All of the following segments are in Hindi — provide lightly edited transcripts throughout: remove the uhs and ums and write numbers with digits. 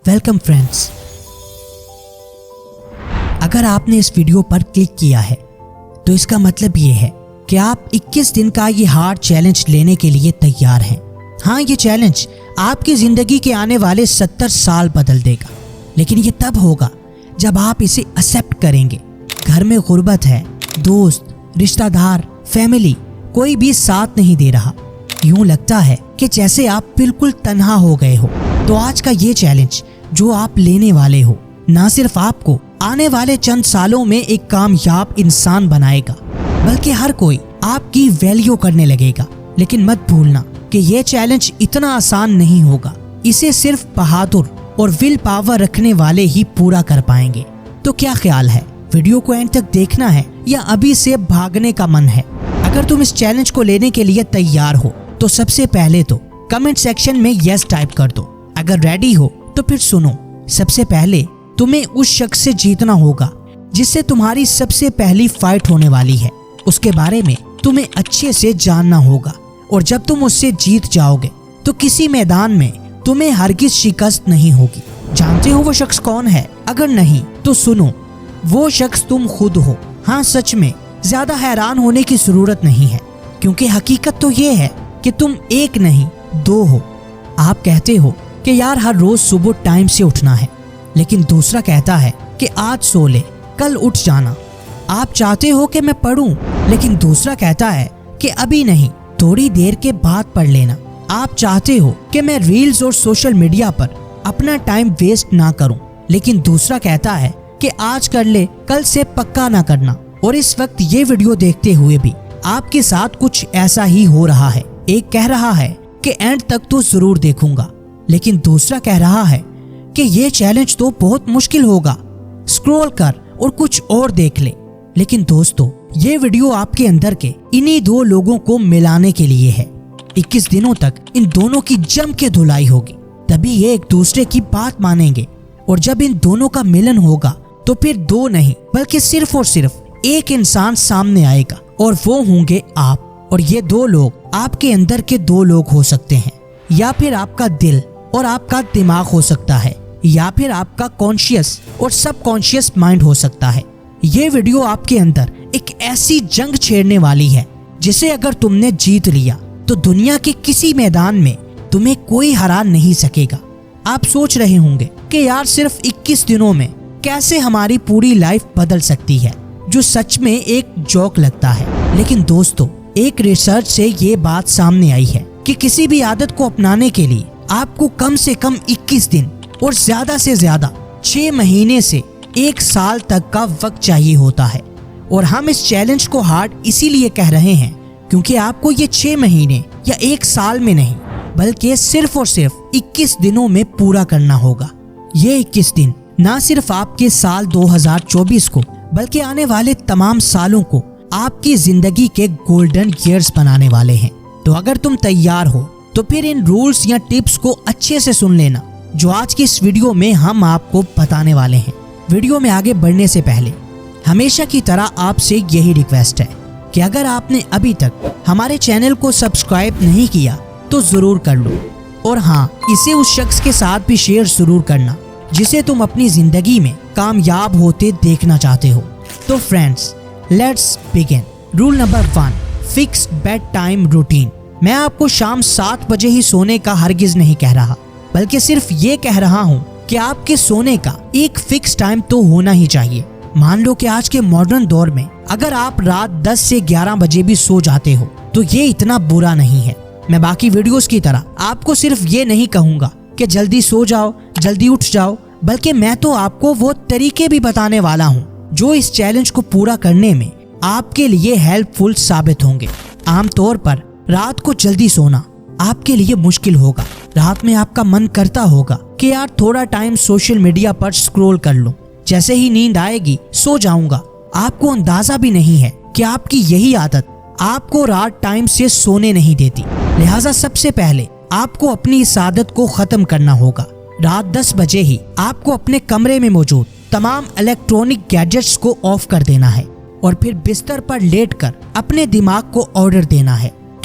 वेलकम फ्रेंड्स, अगर आपने इस वीडियो पर क्लिक किया है तो इसका मतलब ये है कि आप 21 दिन का ये हार्ड चैलेंज लेने के लिए तैयार हैं। हाँ, ये चैलेंज आपकी जिंदगी के आने वाले 70 साल बदल देगा, लेकिन ये तब होगा जब आप इसे एक्सेप्ट करेंगे। घर में गुर्बत है, दोस्त, रिश्तेदार, फैमिली कोई भी साथ नहीं दे रहा, यूं लगता है कि जैसे आप बिल्कुल तन्हा हो गए हो। तो आज का ये चैलेंज जो आप लेने वाले हो ना सिर्फ आपको आने वाले चंद सालों में एक कामयाब इंसान बनाएगा, बल्कि हर कोई आपकी वैल्यू करने लगेगा। लेकिन मत भूलना कि ये चैलेंज इतना आसान नहीं होगा। इसे सिर्फ बहादुर और विल पावर रखने वाले ही पूरा कर पाएंगे। तो क्या ख्याल है, वीडियो को एंड तक देखना है या अभी से भागने का मन है? अगर तुम इस चैलेंज को लेने के लिए तैयार हो तो सबसे पहले तो कमेंट सेक्शन में यस टाइप कर दो। अगर रेडी हो तो फिर सुनो। सबसे पहले तुम्हें उस शख्स से जीतना होगा जिससे तुम्हारी सबसे पहली फाइट होने वाली है। उसके बारे में तुम्हें अच्छे से जानना होगा, और जब तुम उससे जीत जाओगे तो किसी मैदान में तुम्हें हरगिज शिकस्त नहीं होगी। जानते हो वो शख्स कौन है? अगर नहीं तो सुनो, वो शख्स तुम खुद हो। हाँ, सच में ज्यादा हैरान होने की जरूरत नहीं है, क्योंकि हकीकत तो ये है कि तुम एक नहीं दो हो। आप कहते हो कि यार हर रोज सुबह टाइम से उठना है, लेकिन दूसरा कहता है कि आज सो ले, कल उठ जाना। आप चाहते हो कि मैं पढूं, लेकिन दूसरा कहता है कि अभी नहीं, थोड़ी देर के बाद पढ़ लेना। आप चाहते हो कि मैं रील्स और सोशल मीडिया पर अपना टाइम वेस्ट ना करूं, लेकिन दूसरा कहता है कि आज कर ले, कल से पक्का ना करना। और इस वक्त ये वीडियो देखते हुए भी आपके साथ कुछ ऐसा ही हो रहा है। एक कह रहा है कि एंड तक तो जरूर देखूंगा, लेकिन दूसरा कह रहा है कि ये चैलेंज तो बहुत मुश्किल होगा, स्क्रॉल कर और कुछ और देख ले। लेकिन दोस्तों, ये वीडियो आपके अंदर के इन्हीं दो लोगों को मिलाने के लिए है। 21 दिनों तक इन दोनों की जम के धुलाई होगी, तभी ये एक दूसरे की बात मानेंगे। और जब इन दोनों का मिलन होगा तो फिर दो नहीं बल्कि सिर्फ और सिर्फ एक इंसान सामने आएगा, और वो होंगे आप। और ये दो लोग आपके अंदर के दो लोग हो सकते हैं, या फिर आपका दिल और आपका दिमाग हो सकता है, या फिर आपका कॉन्शियस और सब कॉन्शियस माइंड हो सकता है। ये वीडियो आपके अंदर एक ऐसी जंग छेड़ने वाली है जिसे अगर तुमने जीत लिया तो दुनिया के किसी मैदान में तुम्हें कोई हरा नहीं सकेगा। आप सोच रहे होंगे कि यार सिर्फ 21 दिनों में कैसे हमारी पूरी लाइफ बदल सकती है, जो सच में एक जोक लगता है। लेकिन दोस्तों, एक रिसर्च से ये बात सामने आई है कि किसी भी आदत को अपनाने के लिए आपको कम से कम 21 दिन और ज्यादा से ज्यादा 6 महीने से 1 साल तक का वक्त चाहिए होता है। और हम इस चैलेंज को हार्ड इसीलिए कह रहे हैं क्योंकि आपको ये 6 महीने या 1 साल में नहीं, बल्कि सिर्फ और सिर्फ 21 दिनों में पूरा करना होगा। ये 21 दिन ना सिर्फ आपके साल 2024 को, बल्कि आने वाले तमाम सालों को आपकी जिंदगी के गोल्डन ईयर्स बनाने वाले हैं। तो अगर तुम तैयार हो तो फिर इन रूल्स या टिप्स को अच्छे से सुन लेना, जो आज की इस वीडियो में हम आपको बताने वाले हैं। वीडियो में आगे बढ़ने से पहले हमेशा की तरह आपसे यही रिक्वेस्ट है कि अगर आपने अभी तक हमारे चैनल को सब्सक्राइब नहीं किया तो जरूर कर लो, और हाँ, इसे उस शख्स के साथ भी शेयर जरूर करना जिसे तुम अपनी जिंदगी में कामयाब होते देखना चाहते हो। तो friends, let's begin. Rule number 1, fixed bed time routine. मैं आपको शाम 7 बजे ही सोने का हरगिज नहीं कह रहा, बल्कि सिर्फ ये कह रहा हूँ कि आपके सोने का एक फिक्स टाइम तो होना ही चाहिए। मान लो कि आज के मॉडर्न दौर में अगर आप रात 10 से 11 बजे भी सो जाते हो तो ये इतना बुरा नहीं है। मैं बाकी वीडियोस की तरह आपको सिर्फ ये नहीं कहूँगा कि जल्दी सो जाओ, जल्दी उठ जाओ, बल्कि मैं तो आपको वो तरीके भी बताने वाला हूँ जो इस चैलेंज को पूरा करने में आपके लिए हेल्पफुल साबित होंगे। आमतौर पर रात को जल्दी सोना आपके लिए मुश्किल होगा। रात में आपका मन करता होगा कि यार थोड़ा टाइम सोशल मीडिया पर स्क्रॉल कर लूं, जैसे ही नींद आएगी सो जाऊंगा। आपको अंदाजा भी नहीं है कि आपकी यही आदत आपको रात टाइम से सोने नहीं देती। लिहाजा सबसे पहले आपको अपनी इस आदत को खत्म करना होगा। रात 10 बजे ही आपको अपने कमरे में मौजूद तमाम इलेक्ट्रॉनिक गैजेट्स को ऑफ कर देना है और फिर बिस्तर पर लेटकर अपने दिमाग को ऑर्डर देना है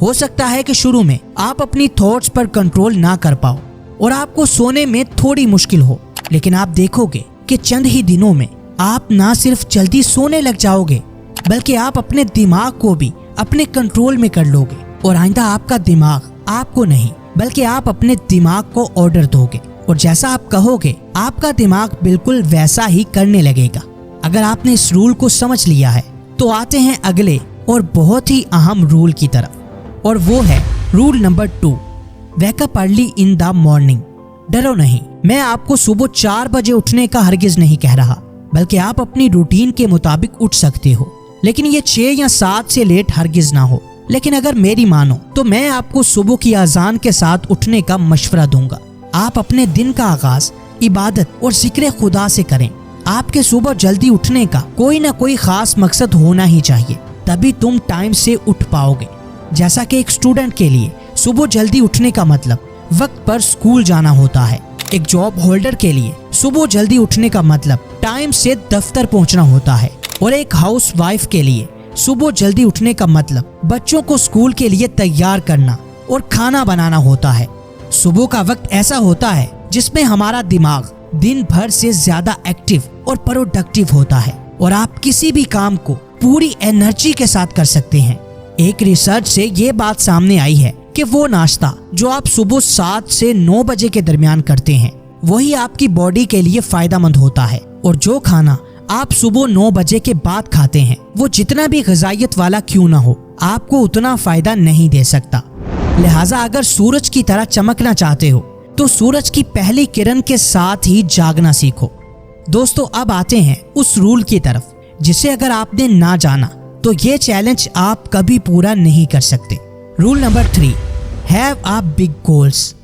हो सकता है कि शुरू में आप अपनी थॉट्स पर कंट्रोल ना कर पाओ और आपको सोने में थोड़ी मुश्किल हो, लेकिन आप देखोगे कि चंद ही दिनों में आप ना सिर्फ जल्दी सोने लग जाओगे बल्कि आप अपने दिमाग को भी अपने कंट्रोल में कर लोगे और आइंदा आपका दिमाग आपको नहीं बल्कि आप अपने दिमाग को ऑर्डर दोगे और जैसा आप कहोगे आपका दिमाग बिल्कुल वैसा ही करने लगेगा। अगर आपने इस रूल को समझ लिया है तो आते हैं अगले और बहुत ही अहम रूल की तरफ, और वो है rule number 2, wake up early in the morning. डरो नहीं, मैं आपको सुबह 4 बजे उठने का हरगिज नहीं कह रहा, बल्कि आप अपनी रूटीन के मुताबिक उठ सकते हो, लेकिन ये 6 या 7 से लेट हरगिज ना हो। लेकिन अगर मेरी मानो तो मैं आपको सुबह की अजान के साथ उठने का मशवरा दूंगा। आप अपने दिन का आगाज इबादत और जिक्र खुदा से करें। आपके सुबह जल्दी उठने का कोई ना कोई खास मकसद होना ही चाहिए, तभी तुम टाइम से उठ पाओगे। जैसा कि एक स्टूडेंट के लिए सुबह जल्दी उठने का मतलब वक्त पर स्कूल जाना होता है, एक जॉब होल्डर के लिए सुबह जल्दी उठने का मतलब टाइम से दफ्तर पहुंचना होता है, और एक हाउस वाइफ के लिए सुबह जल्दी उठने का मतलब बच्चों को स्कूल के लिए तैयार करना और खाना बनाना होता है। सुबह का वक्त ऐसा होता है जिसमें हमारा दिमाग दिन भर से ज्यादा एक्टिव और प्रोडक्टिव होता है और आप किसी भी काम को पूरी एनर्जी के साथ कर सकते हैं। एक रिसर्च से ये बात सामने आई है कि वो नाश्ता जो आप सुबह 7 से 9 बजे के दरमियान करते हैं वही आपकी बॉडी के लिए फायदेमंद होता है, और जो खाना आप सुबह 9 बजे के बाद खाते हैं वो जितना भी ग़िज़ाइयत वाला क्यों ना हो आपको उतना फायदा नहीं दे सकता। लिहाजा अगर सूरज की तरह चमकना चाहते हो तो सूरज की पहली किरण के साथ ही जागना सीखो। दोस्तों, अब आते हैं उस रूल की तरफ जिसे अगर आपने ना जाना तो ये चैलेंज आप कभी पूरा नहीं कर सकते। Rule number 3, have a big goals.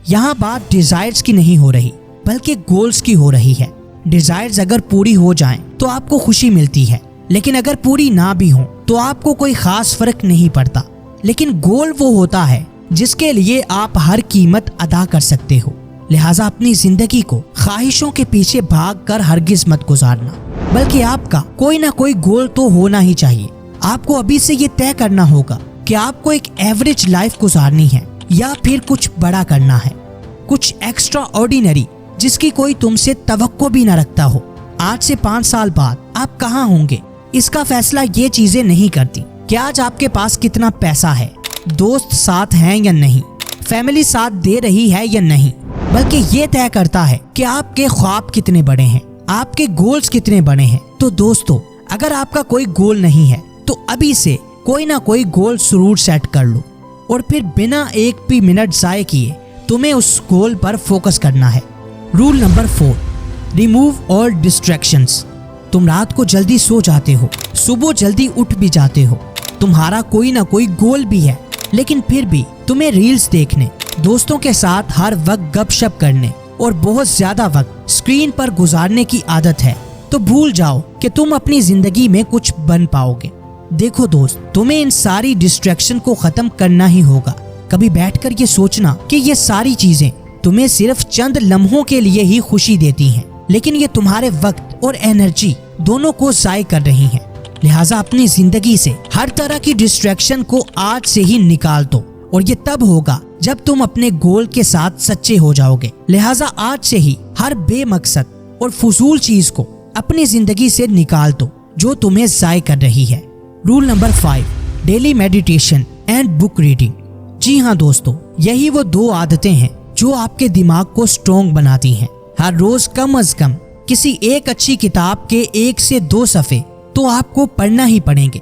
यहाँ बात डिजायर्स की नहीं हो रही बल्कि गोल्स की हो रही है। डिजायर्स अगर पूरी हो जाएं तो आपको खुशी मिलती है, लेकिन अगर पूरी ना भी हो तो आपको कोई खास फर्क नहीं पड़ता। लेकिन गोल वो होता है जिसके लिए आप हर कीमत अदा कर सकते हो। लिहाजा अपनी जिंदगी को ख्वाहिशों के पीछे भागकर हरगिज मत गुजारना, बल्कि आपका कोई ना कोई गोल तो होना ही चाहिए। आपको अभी से ये तय करना होगा कि आपको एक एवरेज लाइफ गुजारनी है या फिर कुछ बड़ा करना है, कुछ एक्स्ट्रा ऑर्डिनरी जिसकी कोई तुमसे तवक्को भी न रखता हो। आज से 5 साल बाद आप कहाँ होंगे इसका फैसला ये चीजें नहीं करती कि आज आपके पास कितना पैसा है, दोस्त साथ हैं या नहीं, फैमिली साथ दे रही है या नहीं, बल्कि ये तय करता है कि आपके ख्वाब कितने बड़े हैं, आपके गोल्स कितने बड़े हैं। तो दोस्तों, अगर आपका कोई गोल नहीं है तो अभी से कोई ना कोई गोल जरूर सेट कर लो, और फिर बिना एक भी मिनट ज़ाय किए तुम्हें उस गोल पर फोकस करना है। Rule number 4, remove all distractions. तुम रात को जल्दी सो जाते हो, सुबह जल्दी उठ भी जाते हो, तुम्हारा कोई ना कोई गोल भी है, लेकिन फिर भी तुम्हें रील्स देखने, दोस्तों के साथ हर वक्त गपशप करने और बहुत ज्यादा वक्त स्क्रीन पर गुजारने की आदत है, तो भूल जाओ कि तुम अपनी जिंदगी में कुछ बन पाओगे। देखो दोस्त, तुम्हें इन सारी डिस्ट्रैक्शन को खत्म करना ही होगा। कभी बैठकर ये सोचना कि ये सारी चीजें तुम्हें सिर्फ चंद लम्हों के लिए ही खुशी देती हैं, लेकिन ये तुम्हारे वक्त और एनर्जी दोनों को ज़ाय कर रही हैं। लिहाजा अपनी जिंदगी से हर तरह की डिस्ट्रैक्शन को आज से ही निकाल दो, और ये तब होगा जब तुम अपने गोल के साथ सच्चे हो जाओगे। लिहाजा आज से ही हर बेमकसद और फजूल चीज को अपनी जिंदगी से निकाल दो जो तुम्हें ज़ाय कर रही है। Rule number 5, daily meditation and book reading. जी हाँ दोस्तों, यही वो 2 आदतें हैं जो आपके दिमाग को स्ट्रॉन्ग बनाती हैं। हर रोज कम अज कम किसी एक अच्छी किताब के 1 से 2 सफ़े तो आपको पढ़ना ही पड़ेंगे।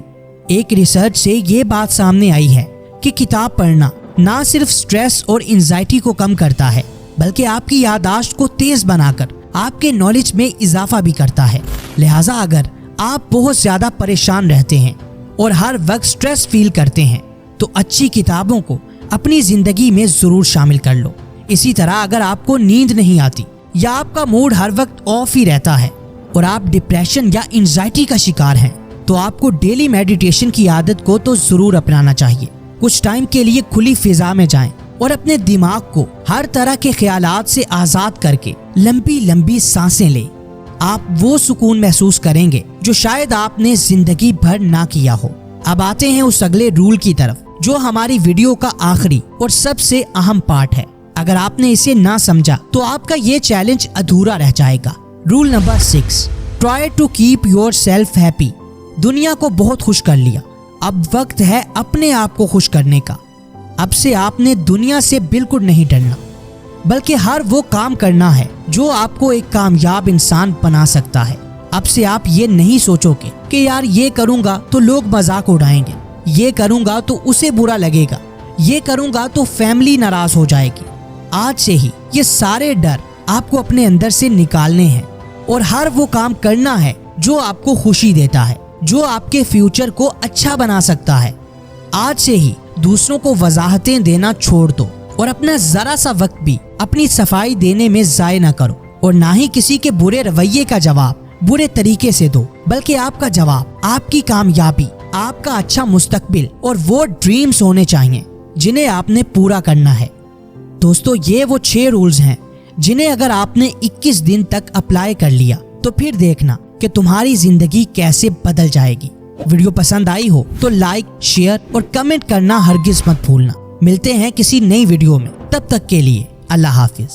एक रिसर्च से ये बात सामने आई है कि किताब पढ़ना ना सिर्फ स्ट्रेस और एंजाइटी को कम करता है, बल्कि आपकी याददाश्त को तेज बनाकर आपके नॉलेज में इजाफा भी करता है। लिहाजा अगर आप बहुत ज्यादा परेशान रहते हैं और हर वक्त स्ट्रेस फील करते हैं तो अच्छी किताबों को अपनी जिंदगी में जरूर शामिल कर लो। इसी तरह अगर आपको नींद नहीं आती या आपका मूड हर वक्त ऑफ ही रहता है और आप डिप्रेशन या एंजाइटी का शिकार हैं, तो आपको डेली मेडिटेशन की आदत को तो जरूर अपनाना चाहिए। कुछ टाइम के लिए खुली फिजा में जाएं और अपने दिमाग को हर तरह के ख्यालात से आज़ाद करके लंबी लंबी सांसें लें। आप वो सुकून महसूस करेंगे जो शायद आपने जिंदगी भर ना किया हो। अब आते हैं उस अगले रूल की तरफ, जो हमारी वीडियो का आखिरी और सबसे अहम पार्ट है। अगर आपने इसे ना समझा तो आपका ये चैलेंज अधूरा रह जाएगा। Rule number 6, try to keep yourself happy. दुनिया को बहुत खुश कर लिया, अब वक्त है अपने आप को खुश करने का। अब से आपने दुनिया से बिल्कुल नहीं डरना, बल्कि हर वो काम करना है जो आपको एक कामयाब इंसान बना सकता है। अब से आप ये नहीं सोचोगे कि यार ये करूंगा तो लोग मजाक उड़ाएंगे, ये करूंगा तो उसे बुरा लगेगा, ये करूंगा तो फैमिली नाराज हो जाएगी। आज से ही ये सारे डर आपको अपने अंदर से निकालने हैं और हर वो काम करना है जो आपको खुशी देता है, जो आपके फ्यूचर को अच्छा बना सकता है। आज से ही दूसरों को वजाहतें देना छोड़ दो और अपना जरा सा वक्त भी अपनी सफाई देने में जाया ना करो, और ना ही किसी के बुरे रवैये का जवाब बुरे तरीके से दो, बल्कि आपका जवाब आपकी कामयाबी, आपका अच्छा मुस्तकबिल और वो ड्रीम्स होने चाहिए जिन्हें आपने पूरा करना है। दोस्तों, ये वो 6 रूल्स हैं जिन्हें अगर आपने 21 दिन तक अप्लाई कर लिया तो फिर देखना कि तुम्हारी जिंदगी कैसे बदल जाएगी। वीडियो पसंद आई हो तो लाइक, शेयर और कमेंट करना हरगिज मत भूलना। मिलते हैं किसी नई वीडियो में, तब तक के लिए अल्लाह हाफिज।